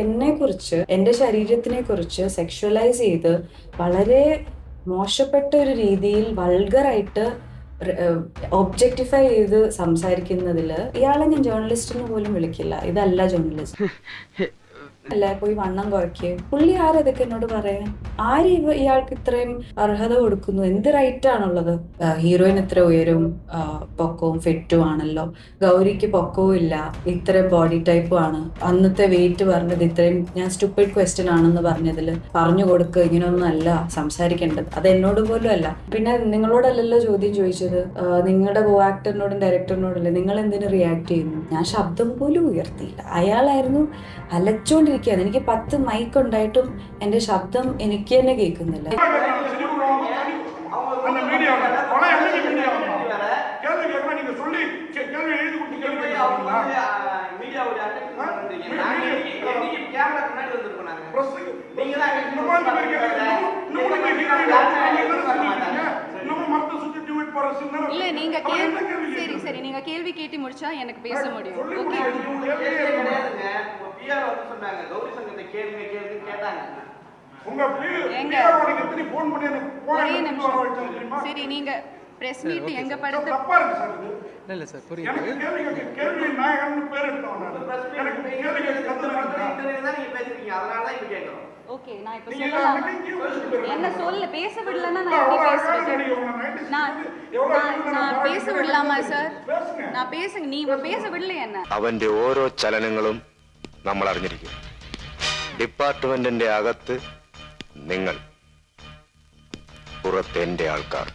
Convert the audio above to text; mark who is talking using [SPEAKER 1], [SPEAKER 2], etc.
[SPEAKER 1] എന്നെക്കുറിച്ച്, എന്റെ ശരീരത്തിനെക്കുറിച്ച് സെക്ഷുവലൈസ് ചെയ്ത് വളരെ മോശപ്പെട്ട ഒരു രീതിയിൽ വൾഗറായിട്ട് ഒബ്ജക്റ്റിഫൈ ചെയ്ത് സംസാരിക്കുന്നതില് ഇയാളെ ഞാൻ ജേർണലിസ്റ്റ് പോലും വിളിക്കില്ല. ഇതല്ല ജേർണലിസ്റ്റ്. അല്ല പോയി വണ്ണം കുറയ്ക്ക്. പുള്ളി ആരതൊക്കെ എന്നോട് പറയാൻ? ആര് ഇയാൾക്ക് ഇത്രയും അർഹത കൊടുക്കുന്നു? എന്ത് റൈറ്റ് ആണുള്ളത്? ഹീറോയിൻ ഇത്ര ഉയരും പൊക്കവും ഫിറ്റും ആണല്ലോ, ഗൗരിക്ക് പൊക്കവും ഇല്ല, ഇത്രയും ബോഡി ടൈപ്പും ആണ്, അന്നത്തെ വെയിറ്റ് പറഞ്ഞത് ഇത്രയും, ഞാൻ സ്റ്റുപ്പിഡ് ക്വസ്റ്റ്യൻ ആണെന്ന് പറഞ്ഞതിൽ പറഞ്ഞു കൊടുക്കുക, ഇങ്ങനെയൊന്നും അല്ല സംസാരിക്കേണ്ടത്. അത് എന്നോട് പോലും അല്ല. പിന്നെ നിങ്ങളോടല്ലല്ലോ ചോദ്യം ചോദിച്ചത്, നിങ്ങളുടെ കോ ആക്ടറിനോടും ഡയറക്ടറിനോടല്ലേ, നിങ്ങൾ എന്തിനു റിയാക്ട് ചെയ്യുന്നു? ഞാൻ ശബ്ദം പോലും ഉയർത്തിയില്ല. അയാളായിരുന്നു അലച്ചോണ്ടിരിക്കുകയാണ്. എനിക്ക് 10 മൈക്ക് ഉണ്ടായിട്ടും എന്റെ ശബ്ദം എനിക്ക് തന്നെ കേൾക്കുന്നില്ല.
[SPEAKER 2] இல்ல நீங்க சரி சரி நீங்க கேள்வி கேட்டு முடிச்சா எனக்கு பேச முடியும். ஓகே பிஆர் வந்து சொன்னாங்க கௌரி சங்கத்தை கேளுங்க கேளுங்க கேட்டாங்க. உங்க பிஆர் உனக்கு எத்தனை ஃபோன் பண்ணி எனக்கு போன் சரி நீங்க பிரஸ் மீட் எங்க படுத்து தப்பா இருக்கு சார். இது இல்ல சார் புரியுது. எனக்கு கேள்வி நாயகன் பேர் எடுத்தோம். எனக்கு கேள்வி கத்துறாங்க இன்டர்வியூ தான் நீங்க பேசுறீங்க, அதனால தான் இப்ப கேக்குறோம். ஓகே நான் இப்ப சொல்லலாம். என்ன சொல்ல பேச விடலன்னா நான் எப்படி பேசுறது? நான் பேச விடலாமா சார்? நான் பேசுங்க, நீ பேச விடல என்ன?
[SPEAKER 3] അവന്റെ ഓരോ ചലനങ്ങളും നമ്മൾ അറിഞ്ഞിരിക്കും. ഡിപ്പാർട്ട്മെന്റിന്റെ അകത്ത് നിങ്ങൾ, പുറത്ത് എന്റെ ആൾക്കാർ.